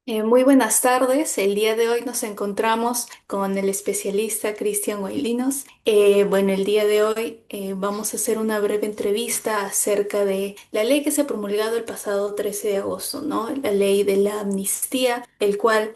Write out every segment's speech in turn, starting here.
Muy buenas tardes. El día de hoy nos encontramos con el especialista Cristian Guailinos. Bueno, el día de hoy vamos a hacer una breve entrevista acerca de la ley que se ha promulgado el pasado 13 de agosto, ¿no? La ley de la amnistía, el cual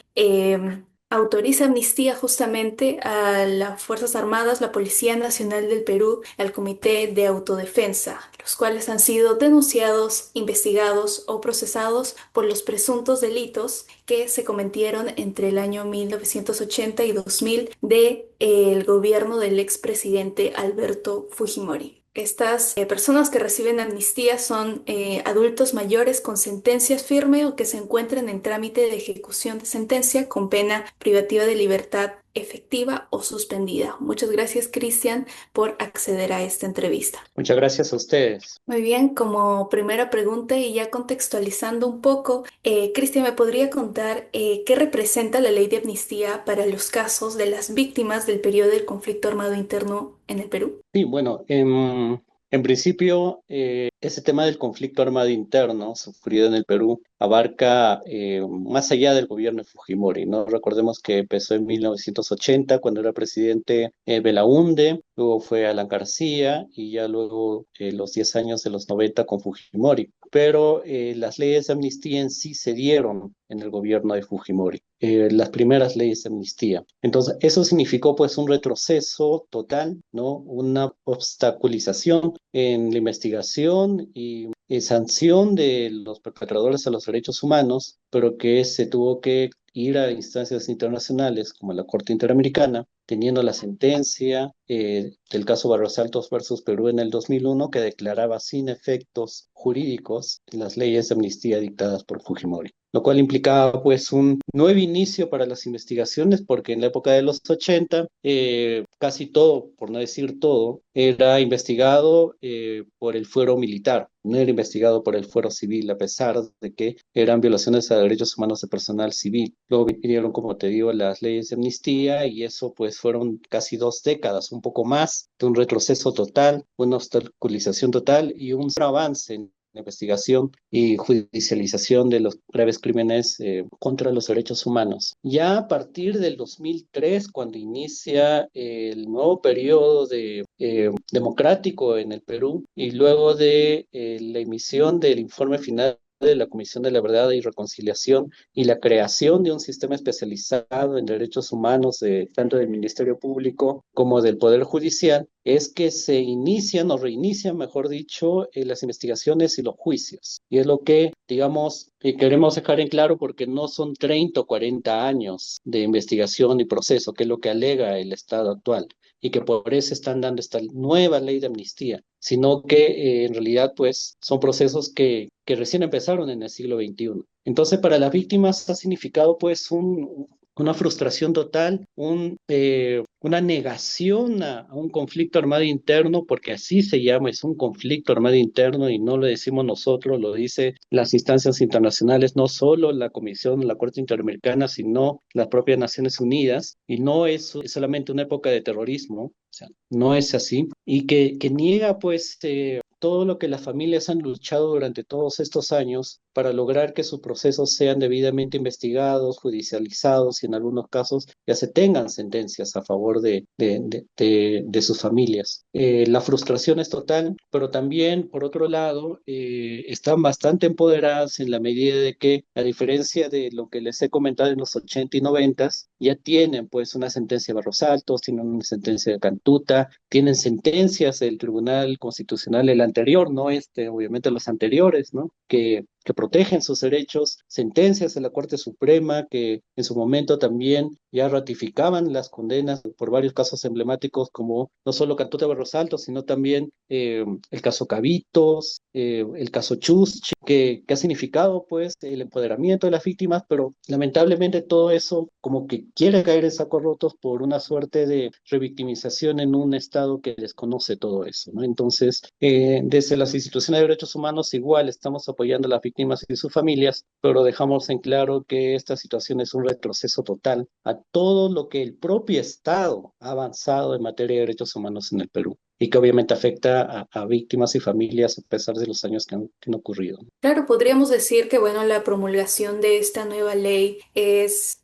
autoriza amnistía justamente a las Fuerzas Armadas, la Policía Nacional del Perú, al Comité de Autodefensa, los cuales han sido denunciados, investigados o procesados por los presuntos delitos que se cometieron entre el año 1980 y 2000 de el gobierno del expresidente Alberto Fujimori. Estas personas que reciben amnistía son adultos mayores con sentencia firme o que se encuentran en trámite de ejecución de sentencia con pena privativa de libertad efectiva o suspendida. Muchas gracias, Cristian, por acceder a esta entrevista. Muchas gracias a ustedes. Muy bien, como primera pregunta y ya contextualizando un poco, Cristian, ¿me podría contar qué representa la ley de amnistía para los casos de las víctimas del periodo del conflicto armado interno en el Perú? Sí, bueno, en principio, ese tema del conflicto armado interno sufrido en el Perú abarca más allá del gobierno de Fujimori, ¿no? Recordemos que empezó en 1980 cuando era presidente Belaúnde, luego fue Alan García y ya luego los 10 años de los 90 con Fujimori. Pero las leyes de amnistía en sí se dieron en el gobierno de Fujimori, las primeras leyes de amnistía. Entonces, eso significó pues un retroceso total, ¿no? Una obstaculización en la investigación y sanción de los perpetradores de los derechos humanos, pero que se tuvo que ir a instancias internacionales como la Corte Interamericana, teniendo la sentencia del caso Barros Altos versus Perú en el 2001 que declaraba sin efectos jurídicos las leyes de amnistía dictadas por Fujimori, lo cual implicaba pues un nuevo inicio para las investigaciones porque en la época de los 80 casi todo, por no decir todo, era investigado por el fuero militar, no era investigado por el fuero civil, a pesar de que eran violaciones a derechos humanos de personal civil. Luego vinieron, como te digo, las leyes de amnistía y eso pues fueron casi 2 décadas, un poco más, de un retroceso total, una obstaculización total y un avance en la investigación y judicialización de los graves crímenes contra los derechos humanos. Ya a partir del 2003, cuando inicia el nuevo periodo democrático en el Perú y luego de la emisión del informe final de la Comisión de la Verdad y Reconciliación y la creación de un sistema especializado en derechos humanos tanto del Ministerio Público como del Poder Judicial, es que se inician o reinician, mejor dicho, las investigaciones y los juicios. Y es lo que, digamos, queremos dejar en claro porque no son 30 o 40 años de investigación y proceso, que es lo que alega el Estado actual y que por eso están dando esta nueva ley de amnistía, sino que en realidad pues son procesos que recién empezaron en el siglo XXI. Entonces para las víctimas ha significado pues una frustración total, una negación a un conflicto armado interno, porque así se llama, es un conflicto armado interno y no lo decimos nosotros, lo dice las instancias internacionales, no solo la Comisión, la Corte Interamericana, sino las propias Naciones Unidas, y no es solamente una época de terrorismo, o sea, no es así, y que niega pues todo lo que las familias han luchado durante todos estos años para lograr que sus procesos sean debidamente investigados, judicializados y en algunos casos ya se tengan sentencias a favor de sus familias. La frustración es total, pero también, por otro lado, están bastante empoderadas en la medida de que, a diferencia de lo que les he comentado en los 80 y 90, ya tienen pues una sentencia de Barros Altos, tienen una sentencia de Cantuta, tienen sentencias del Tribunal Constitucional, el anterior, no este, obviamente los anteriores, ¿no? Que protegen sus derechos, sentencias de la Corte Suprema que en su momento también ya ratificaban las condenas por varios casos emblemáticos como no solo Cantuta Barros Altos, sino también el caso Cabitos, el caso Chus, que ha significado pues el empoderamiento de las víctimas, pero lamentablemente todo eso como que quiere caer en sacos rotos por una suerte de revictimización en un Estado que desconoce todo eso, ¿no? Entonces, desde las instituciones de derechos humanos igual estamos apoyando a las víctimas y sus familias, pero dejamos en claro que esta situación es un retroceso total a todo lo que el propio Estado ha avanzado en materia de derechos humanos en el Perú. y que obviamente afecta a víctimas y familias a pesar de los años que han ocurrido. Claro, podríamos decir que bueno, la promulgación de esta nueva ley es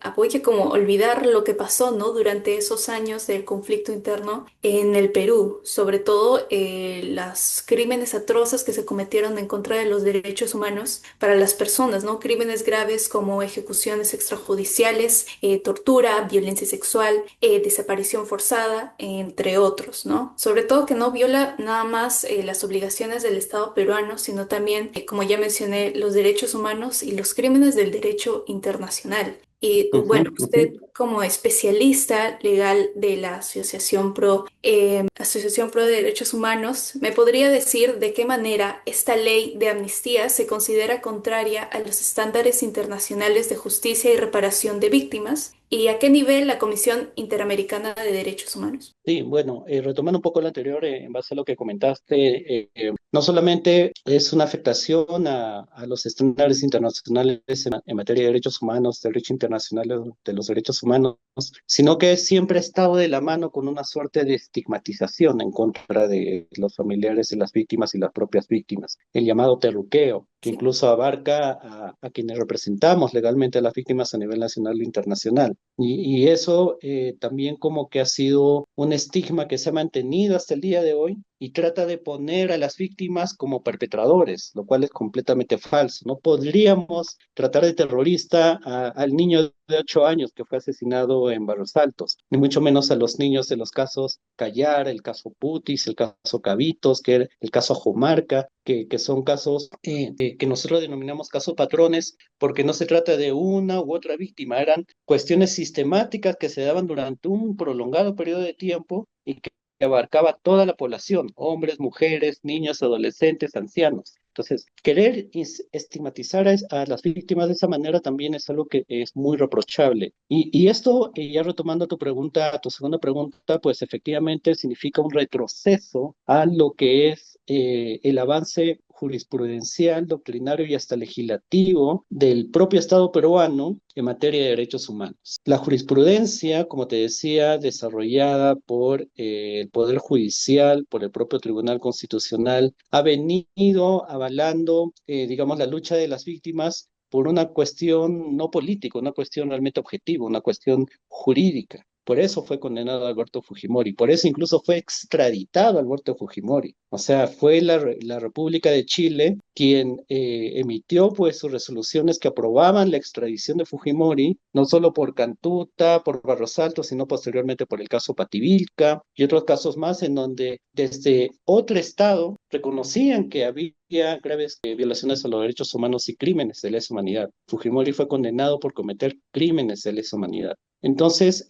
apoya como olvidar lo que pasó, ¿no? Durante esos años del conflicto interno en el Perú, sobre todo los crímenes atroces que se cometieron en contra de los derechos humanos para las personas, ¿no? Crímenes graves como ejecuciones extrajudiciales, tortura, violencia sexual, desaparición forzada, entre otros, ¿no? Sobre todo que no viola nada más las obligaciones del Estado peruano, sino también, como ya mencioné, los derechos humanos y los crímenes del derecho internacional. Y Ujú, bueno, ujú. usted como especialista legal de la Asociación Pro de Derechos Humanos, ¿me podría decir de qué manera esta ley de amnistía se considera contraria a los estándares internacionales de justicia y reparación de víctimas? ¿Y a qué nivel la Comisión Interamericana de Derechos Humanos? Sí, bueno, retomando un poco lo anterior, en base a lo que comentaste, no solamente es una afectación a los estándares internacionales en materia de derechos humanos, derecho internacional de los derechos humanos, sino que siempre ha estado de la mano con una suerte de estigmatización en contra de los familiares de las víctimas y las propias víctimas, el llamado terruqueo, que Sí. incluso abarca a quienes representamos legalmente a las víctimas a nivel nacional e internacional. Y eso también como que ha sido un estigma que se ha mantenido hasta el día de hoy y trata de poner a las víctimas como perpetradores, lo cual es completamente falso. No podríamos tratar de terrorista al niño de 8 años que fue asesinado en Barros Altos, ni mucho menos a los niños de los casos Callar, el caso Putis, el caso Cabitos, que era el caso Ajomarca, que son casos que nosotros denominamos casos patrones, porque no se trata de una u otra víctima, eran cuestiones sistemáticas que se daban durante un prolongado periodo de tiempo y que abarcaba toda la población, hombres, mujeres, niños, adolescentes, ancianos. Entonces, querer estigmatizar a las víctimas de esa manera también es algo que es muy reprochable. Y esto, ya retomando tu pregunta, a tu segunda pregunta, pues efectivamente significa un retroceso a lo que es el avance jurisprudencial, doctrinario y hasta legislativo del propio Estado peruano en materia de derechos humanos. La jurisprudencia, como te decía, desarrollada por el Poder Judicial, por el propio Tribunal Constitucional, ha venido avalando, digamos, la lucha de las víctimas por una cuestión no política, una cuestión realmente objetiva, una cuestión jurídica. Por eso fue condenado Alberto Fujimori, por eso incluso fue extraditado Alberto Fujimori. O sea, fue la República de Chile quien emitió pues sus resoluciones que aprobaban la extradición de Fujimori, no solo por Cantuta, por Barros Alto, sino posteriormente por el caso Pativilca y otros casos más en donde desde otro estado reconocían que había graves violaciones a los derechos humanos y crímenes de lesa humanidad. Fujimori fue condenado por cometer crímenes de lesa humanidad. Entonces,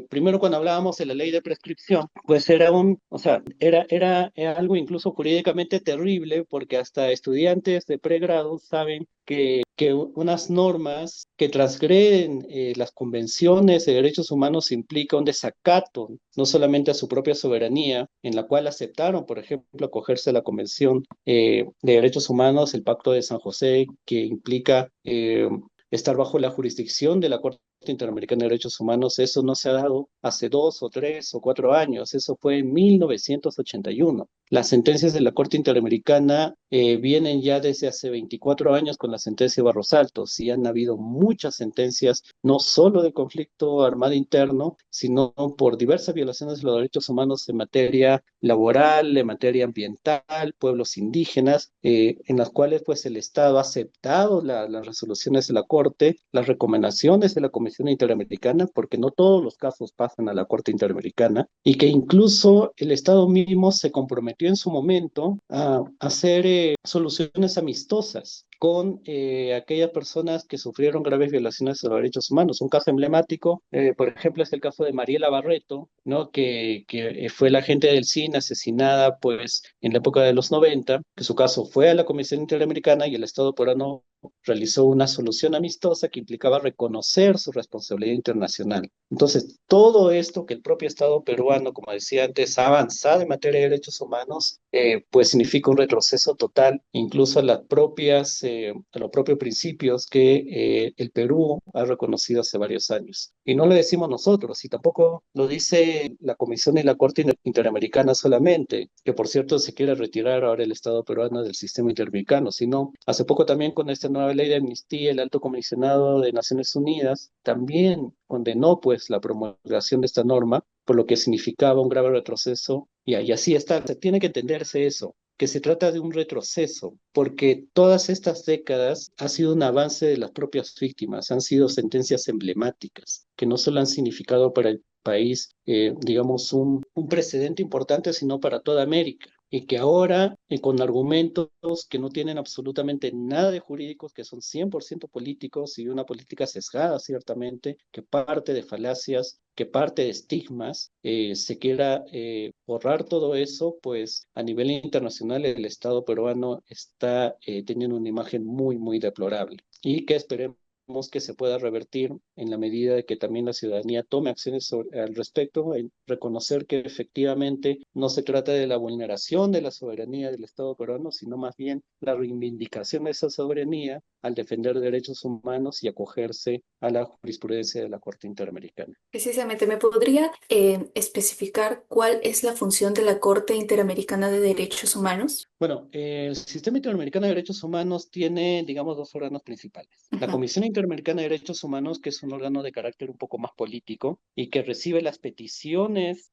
primero cuando hablábamos de la ley de prescripción, pues o sea, era algo incluso jurídicamente terrible porque hasta estudiantes de pregrado saben que unas normas que transgreden las convenciones de derechos humanos implica un desacato, no solamente a su propia soberanía, en la cual aceptaron, por ejemplo, acogerse a la Convención de Derechos Humanos, el Pacto de San José, que implica estar bajo la jurisdicción de la Corte Interamericana de Derechos Humanos. Eso no se ha dado hace 2 o 3 o 4 años, eso fue en 1981. Las sentencias de la Corte Interamericana vienen ya desde hace 24 años con la sentencia de Barros Altos y han habido muchas sentencias, no solo de conflicto armado interno, sino por diversas violaciones de los derechos humanos en materia laboral, en materia ambiental, pueblos indígenas, en las cuales pues el Estado ha aceptado las resoluciones de la Corte, las recomendaciones de la Comisión Interamericana, porque no todos los casos pasan a la Corte Interamericana, y que incluso el Estado mismo se comprometió en su momento a hacer soluciones amistosas con aquellas personas que sufrieron graves violaciones de los derechos humanos. Un caso emblemático, por ejemplo, es el caso de Mariela Barreto, ¿no? Que fue la agente del CIN asesinada pues en la época de los 90, que su caso fue a la Comisión Interamericana y el Estado peruano realizó una solución amistosa que implicaba reconocer su responsabilidad internacional. Entonces, todo esto que el propio Estado peruano, como decía antes, ha avanzado en materia de derechos humanos, pues significa un retroceso total, incluso a las propias a los propios principios que el Perú ha reconocido hace varios años. Y no lo decimos nosotros, y tampoco lo dice la Comisión y la Corte Interamericana solamente, que por cierto se quiere retirar ahora el Estado peruano del sistema interamericano, sino hace poco también con esta nueva ley de amnistía, el Alto Comisionado de Naciones Unidas también condenó pues la promulgación de esta norma, por lo que significaba un grave retroceso, y así está, tiene que entenderse eso, que se trata de un retroceso, porque todas estas décadas ha sido un avance de las propias víctimas, han sido sentencias emblemáticas, que no solo han significado para el país, digamos, un precedente importante, sino para toda América. Y que ahora, con argumentos que no tienen absolutamente nada de jurídicos, que son 100% políticos y una política sesgada, ciertamente, que parte de falacias, que parte de estigmas, se quiera borrar todo eso, pues a nivel internacional el Estado peruano está teniendo una imagen muy, muy deplorable y que esperemos que se pueda revertir en la medida de que también la ciudadanía tome acciones al respecto, en reconocer que efectivamente no se trata de la vulneración de la soberanía del Estado peruano, sino más bien la reivindicación de esa soberanía al defender derechos humanos y acogerse a la jurisprudencia de la Corte Interamericana. Precisamente, ¿me podría especificar cuál es la función de la Corte Interamericana de Derechos Humanos? Bueno, el Sistema Interamericano de Derechos Humanos tiene, digamos, dos órganos principales. La Ujú. Comisión Interamericana de Derechos Humanos, que es un órgano de carácter un poco más político y que recibe las peticiones,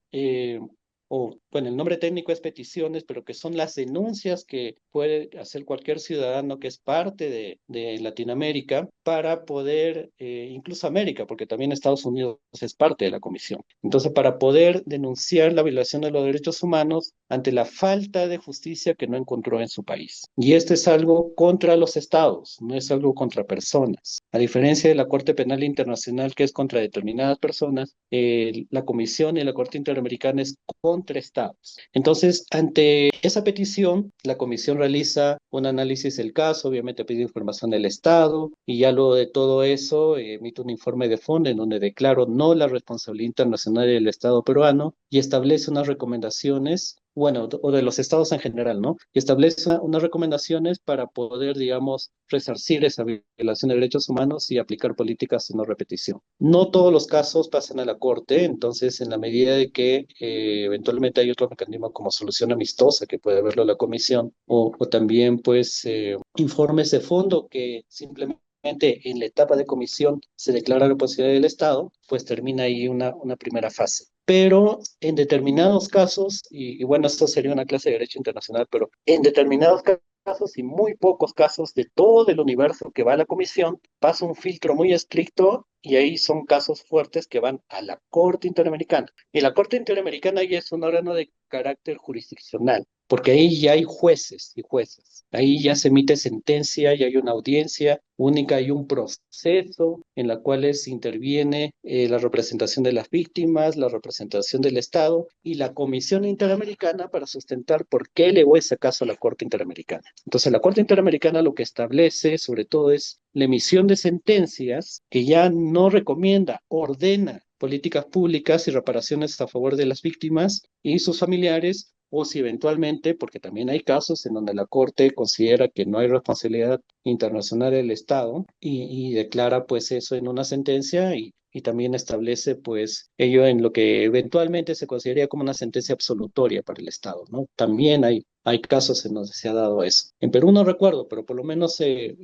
bueno, el nombre técnico es peticiones, pero que son las denuncias que puede hacer cualquier ciudadano que es parte de Latinoamérica para poder, incluso América, porque también Estados Unidos es parte de la Comisión. Entonces, para poder denunciar la violación de los derechos humanos ante la falta de justicia que no encontró en su país. Y esto es algo contra los estados, no es algo contra personas. A diferencia de la Corte Penal Internacional, que es contra determinadas personas, la Comisión y la Corte Interamericana es contra estados. Entonces, ante esa petición, la Comisión realiza un análisis del caso, obviamente pide información del Estado, y ya luego de todo eso emite un informe de fondo en donde declaro no la responsabilidad internacional del Estado peruano y establece unas recomendaciones, bueno, o de los estados en general, ¿no? Y establece unas recomendaciones para poder, digamos, resarcir esa violación de derechos humanos y aplicar políticas de no repetición. No todos los casos pasan a la Corte, entonces en la medida de que eventualmente hay otro mecanismo como solución amistosa que puede verlo la Comisión, o también pues informes de fondo que simplemente en la etapa de comisión se declara la posibilidad del Estado, pues termina ahí una primera fase. Pero en determinados casos, y bueno, esto sería una clase de derecho internacional, pero en determinados casos y muy pocos casos de todo el universo que va a la comisión, pasa un filtro muy estricto y ahí son casos fuertes que van a la Corte Interamericana. Y la Corte Interamericana ya es un órgano de carácter jurisdiccional, porque ahí ya hay jueces y jueces. Ahí ya se emite sentencia, ya hay una audiencia única, hay un proceso en la cual se interviene la representación de las víctimas, la representación del Estado y la Comisión Interamericana para sustentar por qué elevó ese caso a la Corte Interamericana. Entonces, la Corte Interamericana lo que establece, sobre todo, es la emisión de sentencias que ya no recomienda, ordena políticas públicas y reparaciones a favor de las víctimas y sus familiares, o si eventualmente, porque también hay casos en donde la Corte considera que no hay responsabilidad internacional del Estado y declara pues eso en una sentencia y también establece pues ello en lo que eventualmente se consideraría como una sentencia absolutoria para el Estado, ¿no? También hay casos en donde se ha dado eso. En Perú no recuerdo, pero por lo menos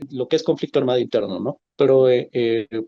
lo que es conflicto armado interno, ¿no? Pero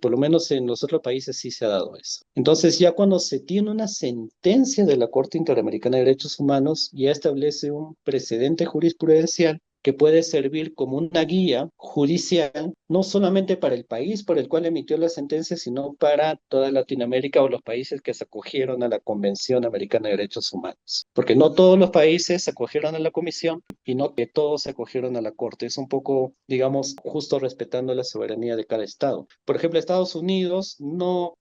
por lo menos en los otros países sí se ha dado eso. Entonces ya cuando se tiene una sentencia de la Corte Interamericana de Derechos Humanos, ya establece un precedente jurisprudencial que puede servir como una guía judicial, no solamente para el país por el cual emitió la sentencia, sino para toda Latinoamérica o los países que se acogieron a la Convención Americana de Derechos Humanos. Porque no todos los países se acogieron a la Comisión y no que todos se acogieron a la Corte. Es un poco, digamos, justo respetando la soberanía de cada Estado. Por ejemplo, Estados Unidos no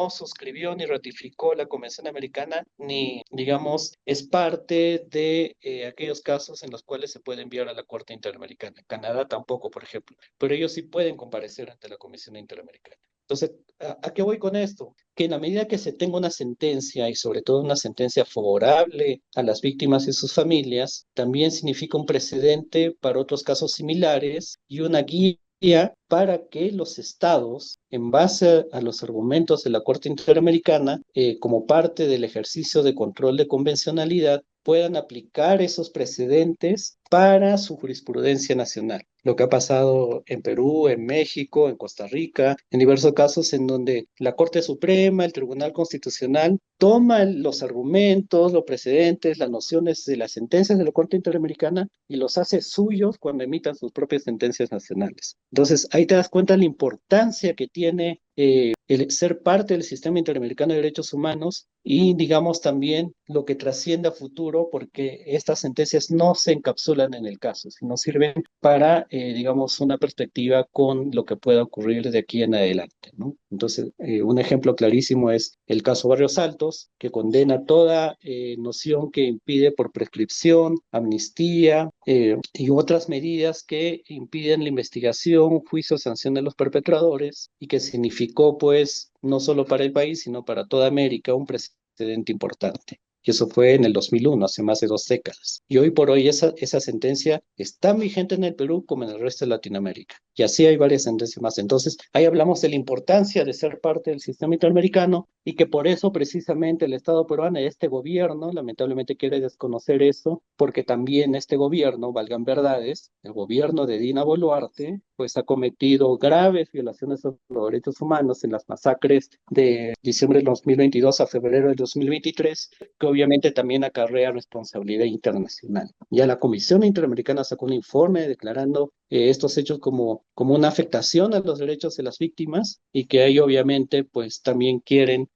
suscribió ni ratificó la Convención Americana, ni, digamos, es parte de aquellos casos en los cuales se puede enviar a la Corte Interamericana. Canadá tampoco, por ejemplo, pero ellos sí pueden comparecer ante la Comisión Interamericana. Entonces, ¿a qué voy con esto? Que en la medida que se tenga una sentencia y sobre todo una sentencia favorable a las víctimas y sus familias, también significa un precedente para otros casos similares y una guía para que los estados, en base a los argumentos de la Corte Interamericana, como parte del ejercicio de control de convencionalidad, puedan aplicar esos precedentes para su jurisprudencia nacional. Lo que ha pasado en Perú, en México, en Costa Rica, en diversos casos en donde la Corte Suprema, el Tribunal Constitucional, toman los argumentos, los precedentes, las nociones de las sentencias de la Corte Interamericana y los hace suyos cuando emitan sus propias sentencias nacionales. Entonces, ahí te das cuenta de la importancia que tiene el ser parte del sistema interamericano de derechos humanos y, digamos, también lo que trasciende a futuro, porque estas sentencias no se encapsulan en el caso, sino sirven para, digamos, una perspectiva con lo que pueda ocurrir de aquí en adelante, ¿no? Entonces, un ejemplo clarísimo es el caso Barrios Altos, que condena toda noción que impide por prescripción, amnistía y otras medidas que impiden la investigación, juicio, sanción de los perpetradores y que significó, pues, no solo para el país, sino para toda América, un precedente importante. Y eso fue en el 2001, hace más de 2 décadas. Y hoy por hoy esa sentencia está vigente en el Perú como en el resto de Latinoamérica. Y así hay varias sentencias más. Entonces, ahí hablamos de la importancia de ser parte del sistema interamericano y que por eso precisamente el Estado peruano y este gobierno lamentablemente quiere desconocer eso, porque también este gobierno, valgan verdades, el gobierno de Dina Boluarte, pues ha cometido graves violaciones a los derechos humanos en las masacres de diciembre del 2022 a febrero del 2023, que obviamente también acarrea responsabilidad internacional. Ya la Comisión Interamericana sacó un informe declarando estos hechos como una afectación a los derechos de las víctimas y que ahí obviamente pues también quieren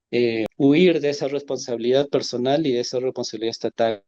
huir de esa responsabilidad personal y de esa responsabilidad estatal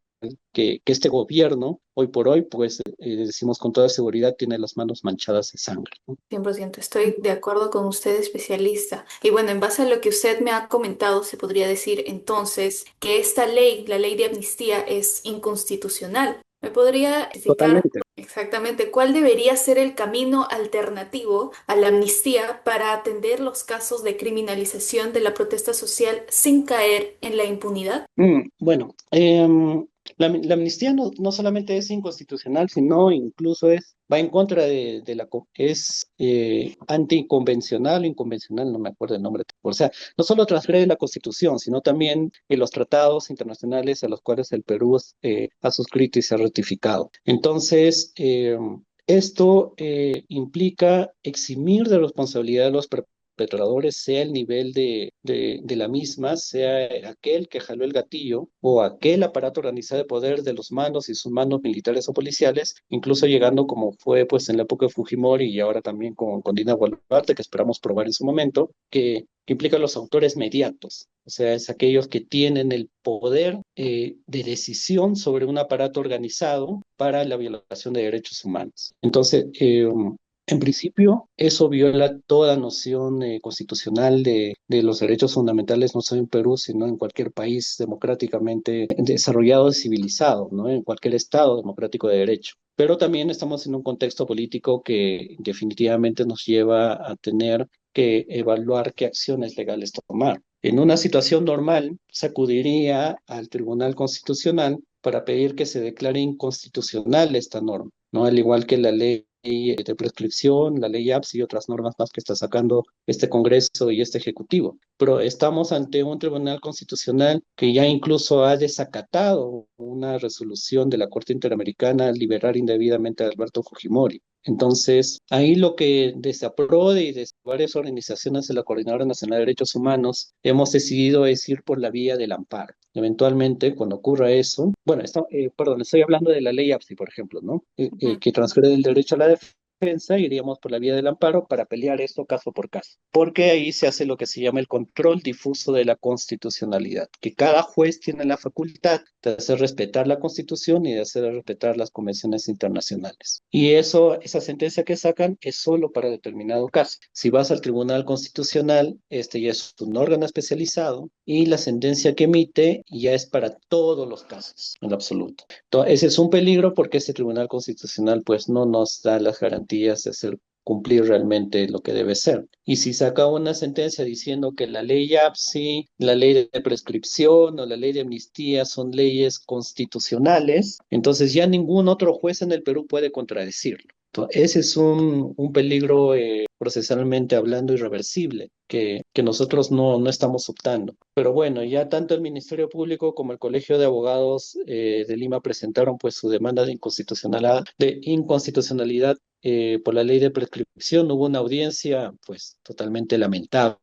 que este gobierno, hoy por hoy, pues decimos con toda seguridad, tiene las manos manchadas de sangre, ¿no? 100%, estoy de acuerdo con usted, especialista. Y bueno, en base a lo que usted me ha comentado, se podría decir entonces que esta ley, la ley de amnistía, es inconstitucional. ¿Me podría explicar Totalmente. exactamente cuál debería ser el camino alternativo a la amnistía para atender los casos de criminalización de la protesta social sin caer en la impunidad? Bueno, la amnistía no solamente es inconstitucional, sino incluso va en contra es anticonvencional o inconvencional, no me acuerdo el nombre. O sea, no solo transgrede la Constitución, sino también los tratados internacionales a los cuales el Perú ha suscrito y se ha ratificado. Entonces, esto implica eximir de responsabilidad a los perpetradores, sea el nivel de la misma, sea aquel que jaló el gatillo o aquel aparato organizado de poder de los mandos y sus mandos militares o policiales, incluso llegando como fue pues en la época de Fujimori y ahora también con Dina Boluarte, que esperamos probar en su momento, que implica a los autores mediatos. O sea, es aquellos que tienen el poder de decisión sobre un aparato organizado para la violación de derechos humanos. Entonces, en principio, eso viola toda noción constitucional de los derechos fundamentales, no solo en Perú, sino en cualquier país democráticamente desarrollado y civilizado, ¿no? En cualquier estado democrático de derecho. Pero también estamos en un contexto político que definitivamente nos lleva a tener que evaluar qué acciones legales tomar. En una situación normal, se acudiría al Tribunal Constitucional para pedir que se declare inconstitucional esta norma, ¿no? Al igual que la ley de prescripción, la ley APS y otras normas más que está sacando este Congreso y este Ejecutivo. Pero estamos ante un Tribunal Constitucional que ya incluso ha desacatado una resolución de la Corte Interamericana al liberar indebidamente a Alberto Fujimori. Entonces, ahí lo que desde APRODE y desde varias organizaciones de la Coordinadora Nacional de Derechos Humanos hemos decidido es ir por la vía del amparo. Eventualmente, cuando ocurra eso, bueno, perdón, estoy hablando de la ley APSI, por ejemplo, ¿no? Ujú. Que transfiere el derecho a la defensa, iríamos por la vía del amparo para pelear esto caso por caso, porque ahí se hace lo que se llama el control difuso de la constitucionalidad, que cada juez tiene la facultad de hacer respetar la Constitución y de hacer respetar las convenciones internacionales. Y esa sentencia que sacan es solo para determinado caso. Si vas al Tribunal Constitucional, este ya es un órgano especializado y la sentencia que emite ya es para todos los casos, en lo absoluto. Entonces, ese es un peligro porque este Tribunal Constitucional pues no nos da las garantías de hacer cumplir realmente lo que debe ser. Y si saca una sentencia diciendo que la ley APSI, la ley de prescripción o la ley de amnistía son leyes constitucionales, entonces ya ningún otro juez en el Perú puede contradecirlo. Ese es un peligro procesalmente hablando irreversible que nosotros no estamos optando. Pero bueno, ya tanto el Ministerio Público como el Colegio de Abogados de Lima presentaron pues su demanda de inconstitucionalidad por la ley de prescripción. Hubo una audiencia pues totalmente lamentable.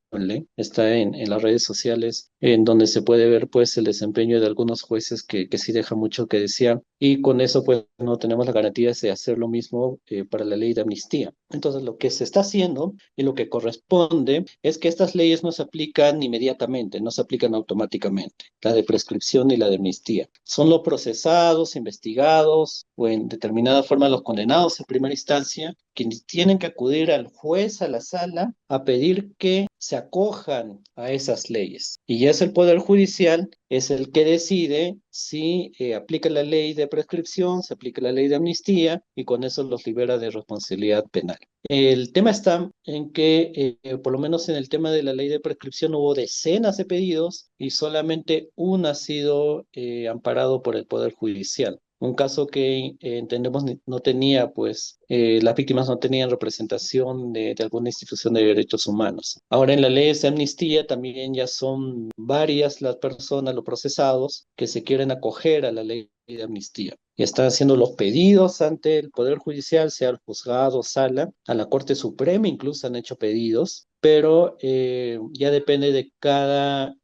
Está en las redes sociales en donde se puede ver pues el desempeño de algunos jueces que sí deja mucho que desear y con eso pues no tenemos la garantía de hacer lo mismo para la ley de amnistía. Entonces lo que se está haciendo y lo que corresponde es que estas leyes no se aplican inmediatamente, no se aplican automáticamente, la de prescripción y la de amnistía. Son los procesados, investigados o en determinada forma los condenados en primera instancia quienes tienen que acudir al juez, a la sala, a pedir que se acojan a esas leyes. Y ya es el Poder Judicial, es el que decide si aplica la ley de prescripción, se aplica la ley de amnistía y con eso los libera de responsabilidad penal. El tema está en que, por lo menos en el tema de la ley de prescripción, hubo decenas de pedidos y solamente uno ha sido amparado por el Poder Judicial. Un caso que entendemos no tenía, pues, las víctimas no tenían representación de alguna institución de derechos humanos. Ahora en la ley de amnistía también ya son varias las personas, los procesados, que se quieren acoger a la ley de amnistía. Y están haciendo los pedidos ante el Poder Judicial, sea al juzgado, sala, a la Corte Suprema incluso han hecho pedidos, pero ya depende de cada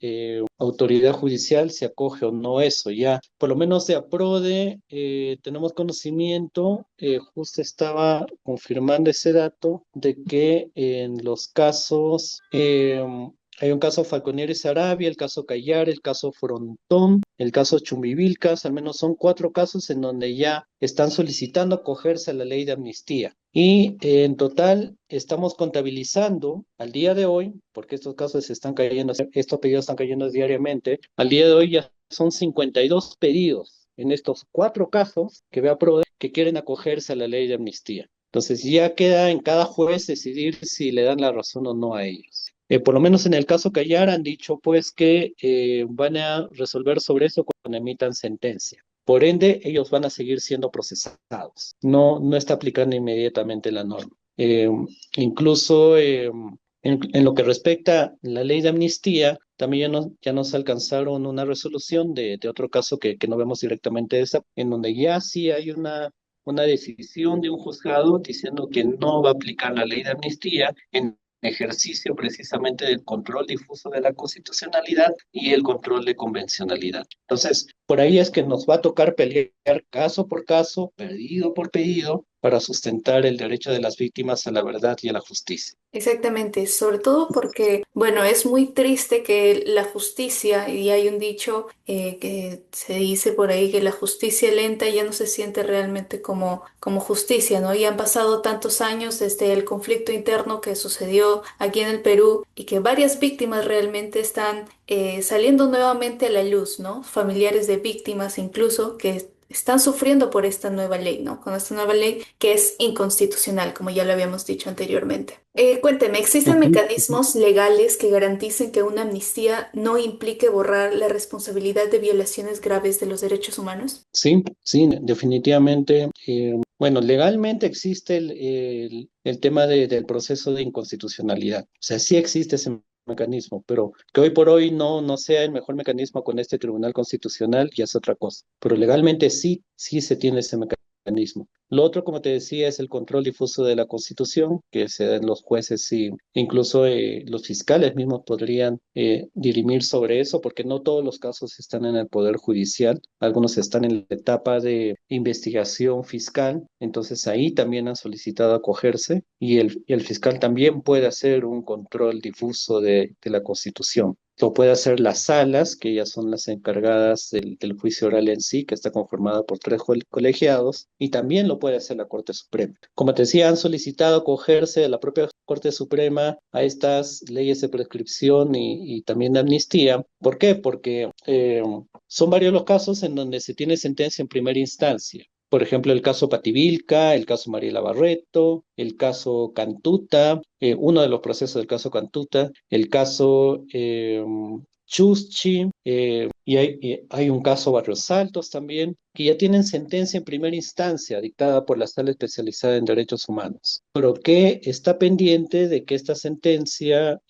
autoridad judicial si acoge o no eso. Ya, por lo menos de APRODE tenemos conocimiento, justo estaba confirmando ese dato, de que en los casos hay un caso Falconier y Sarabia, el caso Cayar, el caso Frontón, el caso Chumbivilcas, al menos son 4 casos en donde ya están solicitando acogerse a la ley de amnistía. Y en total estamos contabilizando al día de hoy, porque estos casos están cayendo, estos pedidos están cayendo diariamente, al día de hoy ya son 52 pedidos en estos 4 casos que vea que quieren acogerse a la ley de amnistía. Entonces ya queda en cada juez decidir si le dan la razón o no a ellos. Por lo menos en el caso Callar han dicho pues que van a resolver sobre eso cuando emitan sentencia. Por ende, ellos van a seguir siendo procesados. No está aplicando inmediatamente la norma. Incluso en lo que respecta a la ley de amnistía, también ya nos alcanzaron una resolución de otro caso que no vemos directamente de esa, en donde ya sí hay una decisión de un juzgado diciendo que no va a aplicar la ley de amnistía en ejercicio precisamente del control difuso de la constitucionalidad y el control de convencionalidad. Entonces, por ahí es que nos va a tocar pelear caso por caso, pedido por pedido, para sustentar el derecho de las víctimas a la verdad y a la justicia. Exactamente, sobre todo porque, bueno, es muy triste que la justicia, y hay un dicho que se dice por ahí que la justicia lenta ya no se siente realmente como justicia, ¿no? Y han pasado tantos años desde el conflicto interno que sucedió aquí en el Perú y que varias víctimas realmente están saliendo nuevamente a la luz, ¿no? Familiares de víctimas incluso que están sufriendo por esta nueva ley, ¿no? Con esta nueva ley que es inconstitucional, como ya lo habíamos dicho anteriormente. Cuénteme, ¿existen Ujú. mecanismos legales que garanticen que una amnistía no implique borrar la responsabilidad de violaciones graves de los derechos humanos? Sí, sí, definitivamente. Bueno, legalmente existe el tema del proceso de inconstitucionalidad. O sea, sí existe ese mecanismo, pero que hoy por hoy no sea el mejor mecanismo con este Tribunal Constitucional ya es otra cosa. Pero legalmente sí se tiene ese mecanismo. Lo otro, como te decía, es el control difuso de la Constitución, que se da en los jueces y incluso los fiscales mismos podrían dirimir sobre eso, porque no todos los casos están en el Poder Judicial, algunos están en la etapa de investigación fiscal, entonces ahí también han solicitado acogerse y el fiscal también puede hacer un control difuso de la Constitución. Lo puede hacer las salas, que ya son las encargadas del juicio oral en sí, que está conformada por 3 colegiados, y también lo puede hacer la Corte Suprema. Como te decía, han solicitado acogerse a la propia Corte Suprema a estas leyes de prescripción y también de amnistía. ¿Por qué? Porque son varios los casos en donde se tiene sentencia en primera instancia. Por ejemplo, el caso Pativilca, el caso Mariela Barreto, el caso Cantuta, uno de los procesos del caso Cantuta, el caso Chuschi, y hay un caso Barrios Altos también, que ya tienen sentencia en primera instancia dictada por la Sala Especializada en Derechos Humanos, pero que está pendiente de que esta sentencia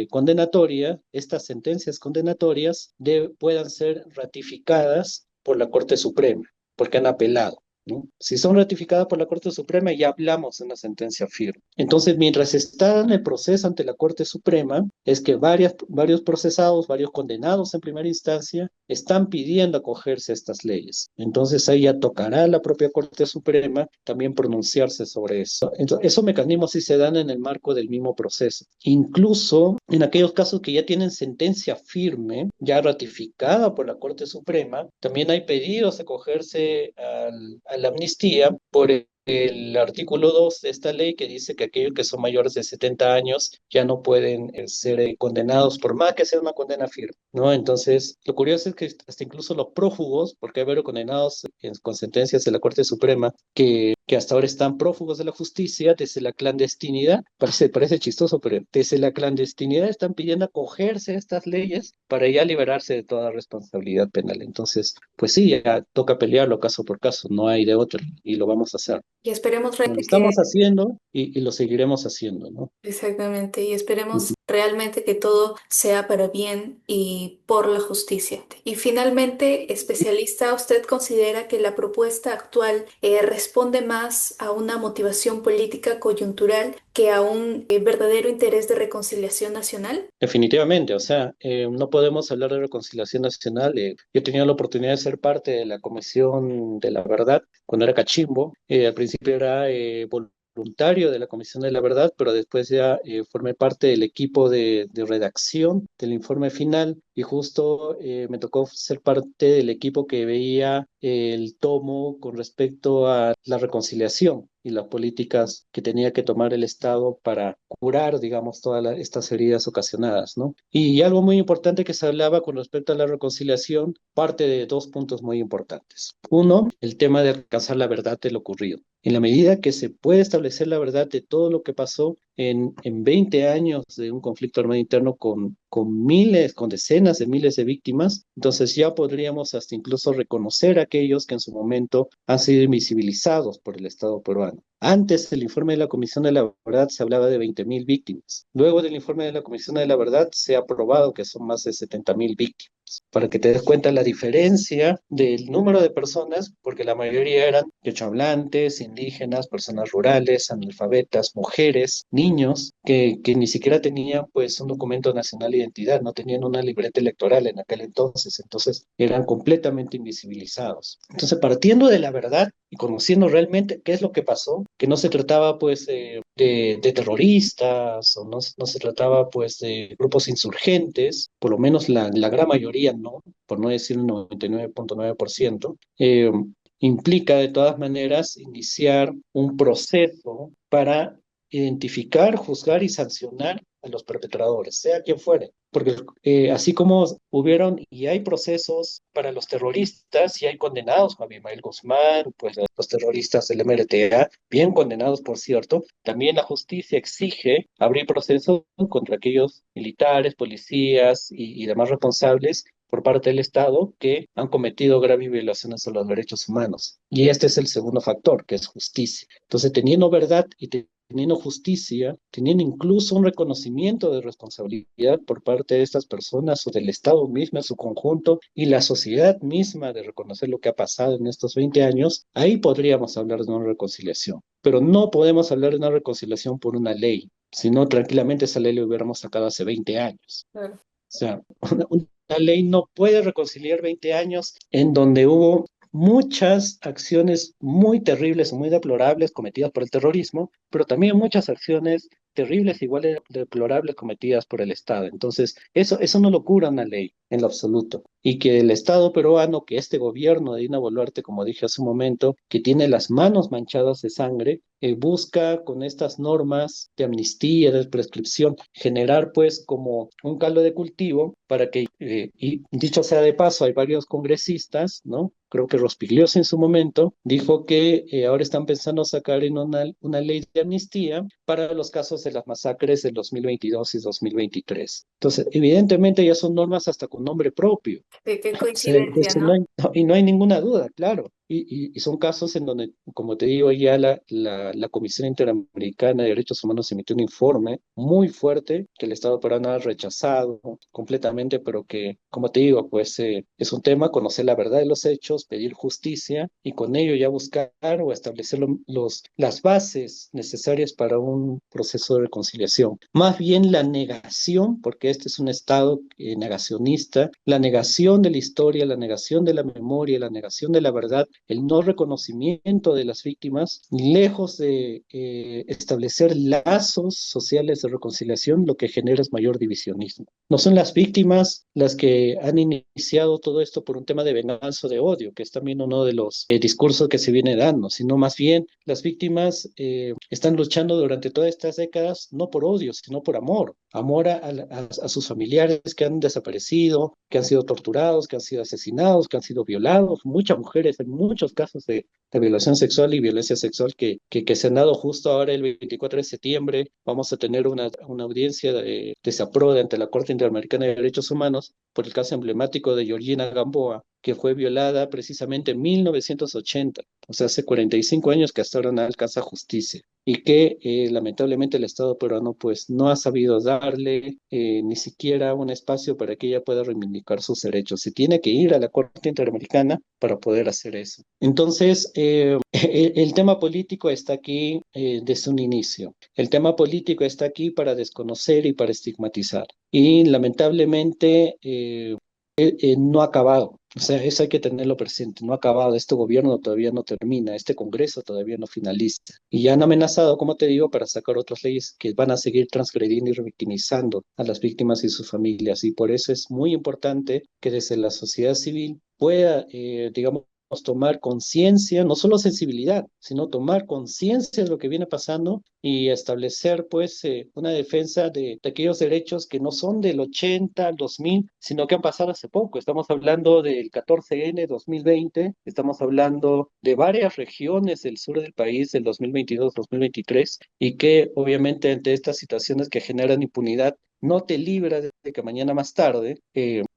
condenatoria, estas sentencias condenatorias puedan ser ratificadas por la Corte Suprema, porque han apelado. ¿No? Si son ratificadas por la Corte Suprema, ya hablamos de una sentencia firme. Entonces, mientras está en el proceso ante la Corte Suprema, es que varios procesados, varios condenados en primera instancia, están pidiendo acogerse a estas leyes. Entonces, ahí ya tocará a la propia Corte Suprema también pronunciarse sobre eso. Entonces, esos mecanismos sí se dan en el marco del mismo proceso. Incluso en aquellos casos que ya tienen sentencia firme, ya ratificada por la Corte Suprema, también hay pedidos de acogerse a la amnistía por el artículo 2 de esta ley que dice que aquellos que son mayores de 70 años ya no pueden ser condenados por más que sea una condena firme, ¿no? Entonces, lo curioso es que hasta incluso los prófugos, porque hay varios condenados con sentencias de la Corte Suprema que hasta ahora están prófugos de la justicia desde la clandestinidad, parece chistoso, pero desde la clandestinidad están pidiendo acogerse a estas leyes para ya liberarse de toda responsabilidad penal. Entonces, pues sí, ya toca pelearlo caso por caso, no hay de otro y lo vamos a hacer. Y esperemos Lo realmente que estamos haciendo y lo seguiremos haciendo, ¿no? exactamente, y esperemos Ujú. realmente que todo sea para bien y por la justicia. Y finalmente, especialista, ¿usted considera que la propuesta actual responde más a una motivación política coyuntural que a un verdadero interés de reconciliación nacional? Definitivamente, o sea, no podemos hablar de reconciliación nacional. Yo he tenido la oportunidad de ser parte de la Comisión de la Verdad cuando era cachimbo. Al principio era voluntario de la Comisión de la Verdad, pero después ya formé parte del equipo de redacción del informe final y justo me tocó ser parte del equipo que veía el tomo con respecto a la reconciliación y las políticas que tenía que tomar el Estado para curar, digamos, todas estas heridas ocasionadas, ¿no? Y algo muy importante que se hablaba con respecto a la reconciliación, parte de dos puntos muy importantes. Uno, el tema de alcanzar la verdad de lo ocurrido. En la medida que se puede establecer la verdad de todo lo que pasó en 20 años de un conflicto armado interno con miles, con decenas de miles de víctimas, entonces ya podríamos hasta incluso reconocer a aquellos que en su momento han sido invisibilizados por el Estado peruano. Antes del informe de la Comisión de la Verdad se hablaba de 20.000 víctimas. Luego del informe de la Comisión de la Verdad se ha probado que son más de 70.000 víctimas. Para que te des cuenta la diferencia del número de personas, porque la mayoría eran quechohablantes, indígenas, personas rurales, analfabetas, mujeres, niños, que ni siquiera tenían pues un documento nacional de identidad, no tenían una libreta electoral en aquel entonces eran completamente invisibilizados. Entonces, partiendo de la verdad y conociendo realmente qué es lo que pasó, que no se trataba pues de terroristas o no se trataba pues de grupos insurgentes, por lo menos la gran mayoría no, por no decir el 99.9%, implica de todas maneras iniciar un proceso para identificar, juzgar y sancionar a los perpetradores, sea quien fuere. Porque así como hubieron y hay procesos para los terroristas y hay condenados, Javier Mael Guzmán, pues los terroristas del MRTA, bien condenados por cierto, también la justicia exige abrir procesos contra aquellos militares, policías y demás responsables por parte del Estado que han cometido graves violaciones a los derechos humanos. Y este es el segundo factor, que es justicia. Entonces, teniendo verdad y teniendo justicia, teniendo incluso un reconocimiento de responsabilidad por parte de estas personas o del Estado mismo en su conjunto y la sociedad misma de reconocer lo que ha pasado en estos 20 años, ahí podríamos hablar de una reconciliación. Pero no podemos hablar de una reconciliación por una ley, sino tranquilamente esa ley la hubiéramos sacado hace 20 años. Claro. O sea, una ley no puede reconciliar 20 años en donde hubo muchas acciones muy terribles, muy deplorables cometidas por el terrorismo, pero también muchas acciones terribles, igual de deplorables cometidas por el Estado. Entonces, eso no lo cura una ley en lo absoluto. Y que el Estado peruano, que este gobierno de Dina Boluarte, como dije hace un momento, que tiene las manos manchadas de sangre, busca con estas normas de amnistía, de prescripción, generar pues como un caldo de cultivo para que, y dicho sea de paso, hay varios congresistas, ¿no? Creo que Rospigliosi en su momento dijo que ahora están pensando sacar en una ley de amnistía para los casos de las masacres del 2022 y 2023. Entonces, evidentemente ya son normas hasta con nombre propio. Qué Entonces, coincidencia, no ¿no? y no hay ninguna duda, claro. Y son casos en donde, como te digo, ya la Comisión Interamericana de Derechos Humanos emitió un informe muy fuerte que el Estado peruano ha rechazado completamente, pero que, como te digo, pues es un tema, conocer la verdad de los hechos, pedir justicia y con ello ya buscar o establecer las bases necesarias para un proceso de reconciliación. Más bien la negación, porque este es un Estado negacionista, la negación de la historia, la negación de la memoria, la negación de la verdad, el no reconocimiento de las víctimas, lejos de establecer lazos sociales de reconciliación, lo que genera es mayor divisionismo. No son las víctimas las que han iniciado todo esto por un tema de venganza o de odio, que es también uno de los discursos que se viene dando, sino más bien las víctimas están luchando durante todas estas décadas no por odio, sino por amor, amor a sus familiares que han desaparecido, que han sido torturados, que han sido asesinados, que han sido violados, muchas mujeres, en muchos casos de violación sexual y violencia sexual que se han dado justo ahora el 24 de septiembre. Vamos a tener una audiencia de desaprode ante la Corte Interamericana de Derechos Humanos por el caso emblemático de Georgina Gamboa, que fue violada precisamente en 1980, o sea, hace 45 años que hasta ahora no alcanza justicia y que lamentablemente el Estado peruano pues no ha sabido darle ni siquiera un espacio para que ella pueda reivindicar sus derechos. Se tiene que ir a la Corte Interamericana para poder hacer eso. Entonces, el tema político está aquí desde un inicio. El tema político está aquí para desconocer y para estigmatizar. Y lamentablemente no ha acabado. O sea, eso hay que tenerlo presente. No ha acabado. Este gobierno todavía no termina. Este Congreso todavía no finaliza. Y ya han amenazado, como te digo, para sacar otras leyes que van a seguir transgrediendo y revictimizando a las víctimas y sus familias. Y por eso es muy importante que desde la sociedad civil pueda, digamos, tomar conciencia, no solo sensibilidad, sino tomar conciencia de lo que viene pasando y establecer pues una defensa de aquellos derechos que no son del 80 al 2000, sino que han pasado hace poco. Estamos hablando del 14N 2020, estamos hablando de varias regiones del sur del país del 2022-2023 y que obviamente ante estas situaciones que generan impunidad, no te libra de que mañana más tarde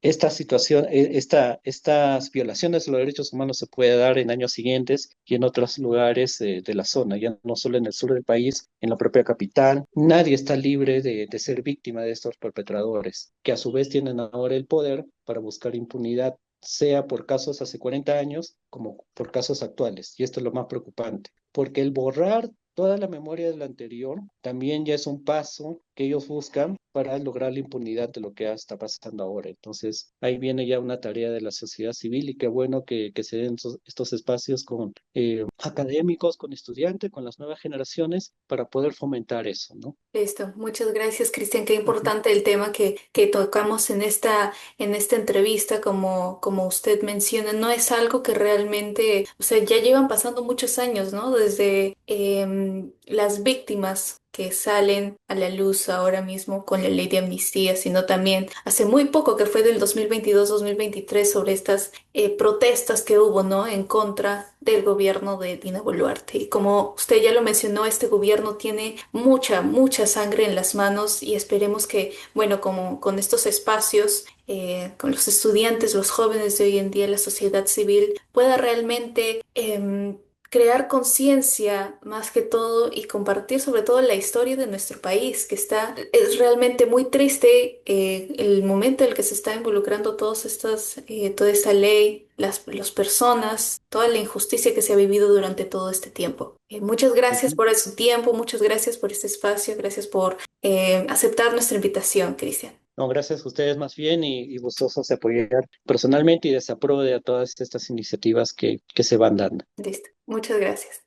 esta situación, estas violaciones de los derechos humanos se puede dar en años siguientes y en otros lugares de la zona, ya no solo en el sur del país, en la propia capital. Nadie está libre de ser víctima de estos perpetradores, que a su vez tienen ahora el poder para buscar impunidad, sea por casos hace 40 años como por casos actuales. Y esto es lo más preocupante, porque el borrar toda la memoria de lo anterior también ya es un paso que ellos buscan para lograr la impunidad de lo que está pasando ahora. Entonces, ahí viene ya una tarea de la sociedad civil y qué bueno que se den estos espacios con académicos, con estudiantes, con las nuevas generaciones para poder fomentar eso, ¿no? Listo, muchas gracias, Cristian. Qué Ujú. importante el tema que tocamos en esta entrevista, como usted menciona, no es algo que realmente, o sea, ya llevan pasando muchos años, ¿no? Desde las víctimas que salen a la luz ahora mismo con la ley de amnistía, sino también hace muy poco, que fue del 2022-2023, sobre estas protestas que hubo, ¿no? En contra del gobierno de Dina Boluarte. Y como usted ya lo mencionó, este gobierno tiene mucha sangre en las manos y esperemos que, bueno, como con estos espacios, con los estudiantes, los jóvenes de hoy en día, la sociedad civil, pueda realmente crear conciencia más que todo y compartir sobre todo la historia de nuestro país, que es realmente muy triste el momento en el que se está involucrando toda esta ley, las personas, toda la injusticia que se ha vivido durante todo este tiempo. Muchas gracias Ujú. por su tiempo, muchas gracias por este espacio, gracias por aceptar nuestra invitación, Cristian. No, gracias a ustedes más bien y gustosos de apoyar personalmente y desaprove a todas estas iniciativas que se van dando. Listo, muchas gracias.